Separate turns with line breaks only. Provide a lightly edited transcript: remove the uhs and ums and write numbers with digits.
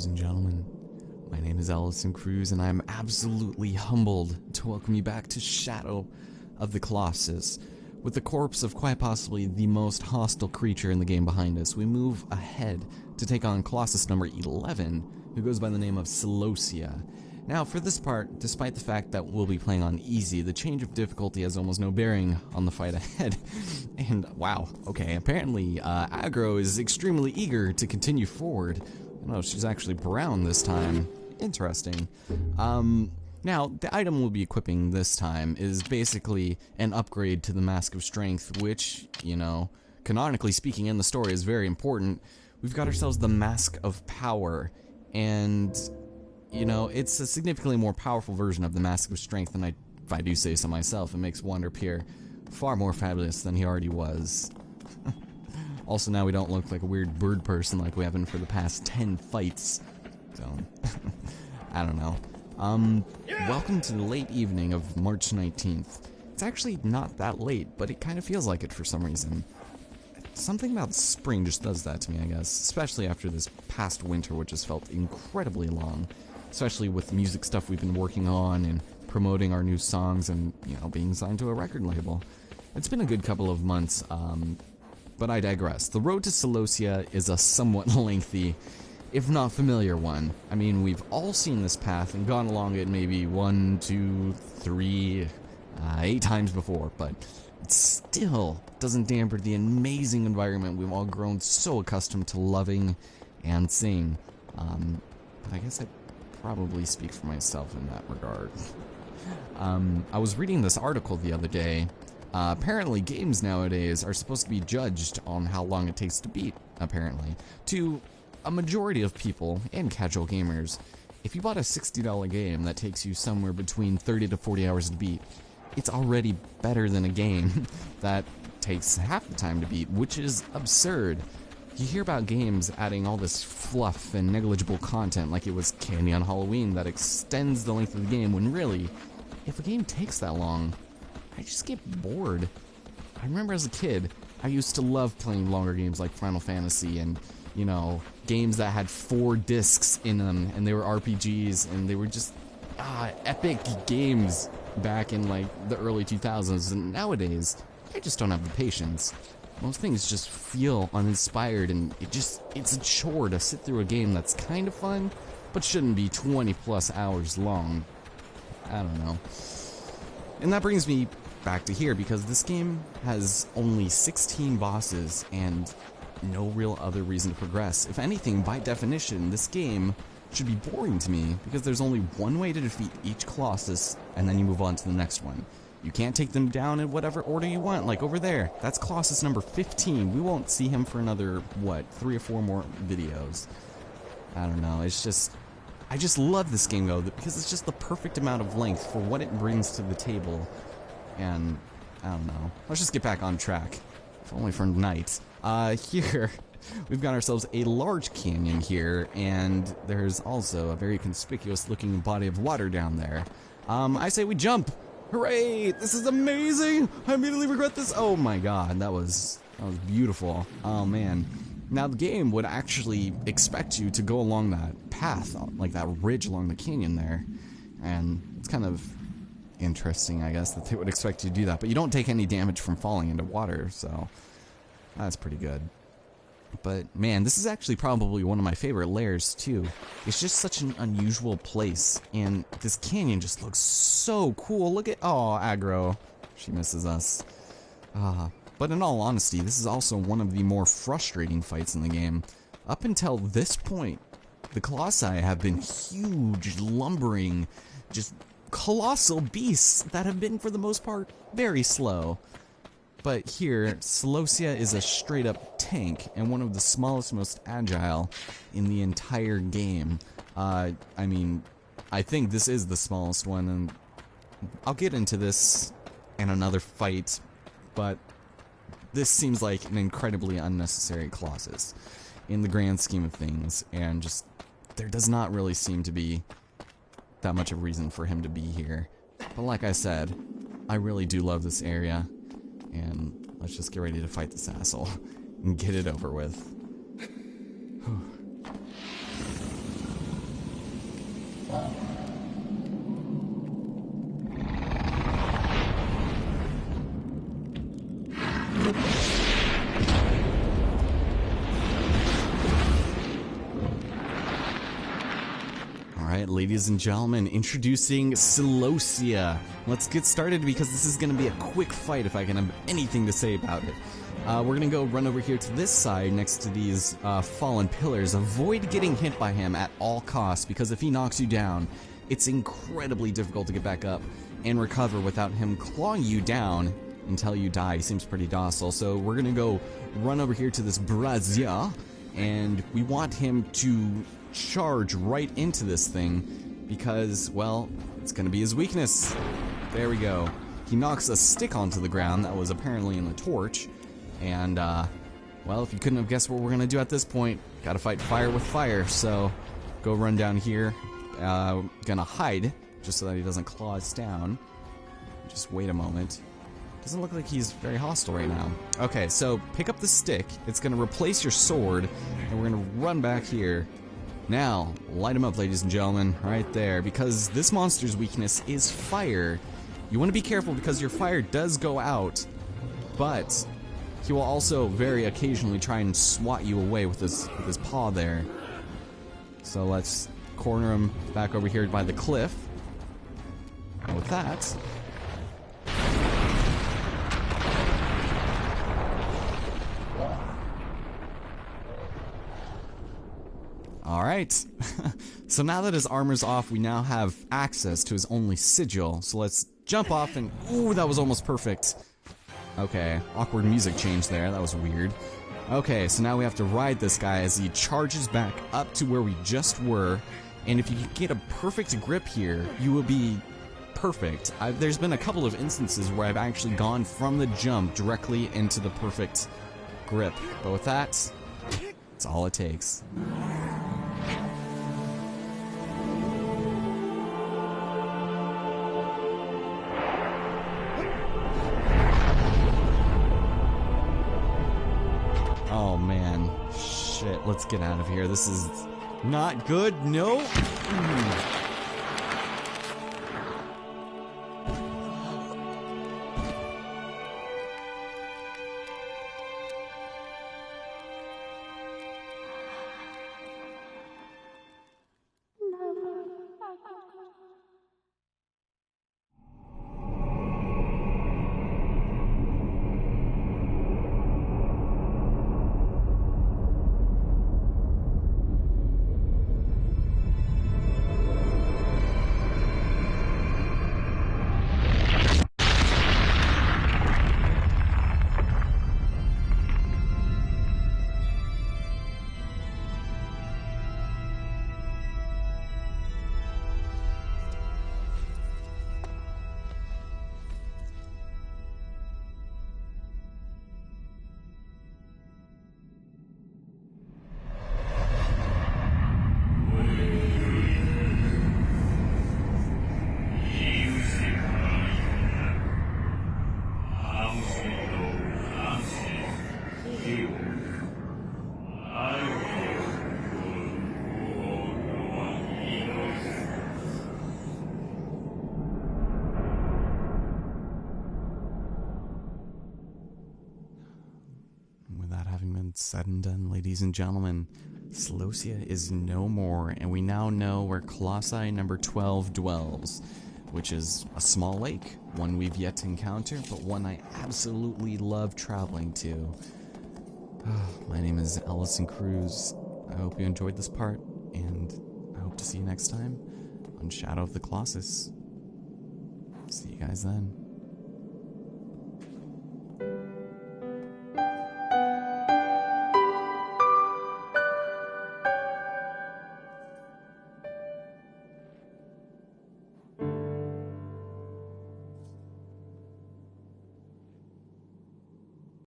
Ladies and gentlemen, my name is Ellison Cruz, and I'm absolutely humbled to welcome you back to Shadow of the Colossus. With the corpse of quite possibly the most hostile creature in the game behind us, we move ahead to take on Colossus number 11, who goes by the name of Colossi. Now, for this part, despite the fact that we'll be playing on easy, the change of difficulty has almost no bearing on the fight ahead. And wow, okay, apparently Aggro is extremely eager to continue forward. No, she's actually brown this time. Interesting. Now, the item we'll be equipping this time is basically an upgrade to the Mask of Strength, which, you know, canonically speaking in the story is very important. We've got ourselves the Mask of Power, and, you know, it's a significantly more powerful version of the Mask of Strength, and if I do say so myself, it makes Wander appear far more fabulous than he already was. Also, now we don't look like a weird bird person like we have been for the past 10 fights. So, I don't know. Welcome to the late evening of March 19th. It's actually not that late, but it kind of feels like it for some reason. Something about spring just does that to me, I guess. Especially after this past winter, which has felt incredibly long. Especially with music stuff we've been working on and promoting our new songs and, you know, being signed to a record label. It's been a good couple of months, but I digress. The road to Colossi is a somewhat lengthy, if not familiar one. I mean, we've all seen this path and gone along it maybe 1, 2, 3, 8 times before, but it still doesn't dampen the amazing environment we've all grown so accustomed to loving and seeing. But I guess I probably speak for myself in that regard. I was reading this article the other day. Apparently games nowadays are supposed to be judged on how long it takes to beat, apparently. To a majority of people, and casual gamers, if you bought a $60 game that takes you somewhere between 30 to 40 hours to beat, it's already better than a game that takes half the time to beat, which is absurd. You hear about games adding all this fluff and negligible content like it was candy on Halloween that extends the length of the game, when really, if a game takes that long, I just get bored. I remember as a kid, I used to love playing longer games like Final Fantasy and, you know, games that had 4 discs in them, and they were RPGs, and they were just epic games back in like the early 2000s. And nowadays, I just don't have the patience. Most things just feel uninspired, and it's a chore to sit through a game that's kind of fun, but shouldn't be 20 plus hours long. I don't know. And that brings me back to here, because this game has only 16 bosses and no real other reason to progress. If anything, by definition, this game should be boring to me, because there's only one way to defeat each Colossus, and then you move on to the next one. You can't take them down in whatever order you want, like over there. That's Colossus number 15. We won't see him for another, what, 3 or 4 more videos. I don't know, it's just... I just love this game, though, because it's just the perfect amount of length for what it brings to the table. And, I don't know. Let's just get back on track. If only for night. Here, we've got ourselves a large canyon here, and there's also a very conspicuous-looking body of water down there. I say we jump! Hooray! This is amazing! I immediately regret this! Oh my god, that was beautiful. Oh man. Now, the game would actually expect you to go along that path, like that ridge along the canyon there. And it's kind of interesting, I guess, that they would expect you to do that. But you don't take any damage from falling into water, so that's pretty good. But, man, this is actually probably one of my favorite layers, too. It's just such an unusual place, and this canyon just looks so cool. Look at... Oh, Aggro. She misses us. But in all honesty, this is also one of the more frustrating fights in the game. Up until this point, the Colossi have been huge, lumbering, just colossal beasts that have been, for the most part, very slow. But here, Colossi is a straight-up tank, and one of the smallest, most agile in the entire game. I mean, I think this is the smallest one, and I'll get into this in another fight, but this seems like an incredibly unnecessary Colossus in the grand scheme of things, and just, there does not really seem to be that much of a reason for him to be here. But like I said, I really do love this area, and let's just get ready to fight this asshole and get it over with. Alright, ladies and gentlemen, introducing Colossia. Let's get started because this is going to be a quick fight if I can have anything to say about it. We're going to go run over here to this side next to these fallen pillars. Avoid getting hit by him at all costs because if he knocks you down, it's incredibly difficult to get back up and recover without him clawing you down until you die. He seems pretty docile. So we're going to go run over here to this brazier and we want him to charge right into this thing because, well, it's gonna be his weakness. There we go. He knocks a stick onto the ground that was apparently in the torch, and well, if you couldn't have guessed what we're gonna do at this point, gotta fight fire with fire. So go run down here, gonna hide just so that he doesn't claw us down. Just wait a moment. Doesn't look like he's very hostile right now. Okay, so pick up the stick, it's gonna replace your sword, and we're gonna run back here. Now, light him up, ladies and gentlemen, right there, because this monster's weakness is fire. You want to be careful because your fire does go out, but he will also very occasionally try and swat you away with his paw there. So let's corner him back over here by the cliff. And with that, alright, so now that his armor's off, we now have access to his only sigil. So let's jump off and, ooh, that was almost perfect. Okay, awkward music change there, that was weird. Okay, so now we have to ride this guy as he charges back up to where we just were. And if you can get a perfect grip here, you will be perfect. There's been a couple of instances where I've actually gone from the jump directly into the perfect grip. But with that, it's all it takes. Oh man, shit, let's get out of here. This is not good, no. Said and done, ladies and gentlemen, Colossia is no more, and we now know where Colossi number 12 dwells, which is a small lake, one we've yet to encounter, but one I absolutely love traveling to. My name is Allison Cruz. I hope you enjoyed this part, and I hope to see you next time on Shadow of the Colossus. See you guys then.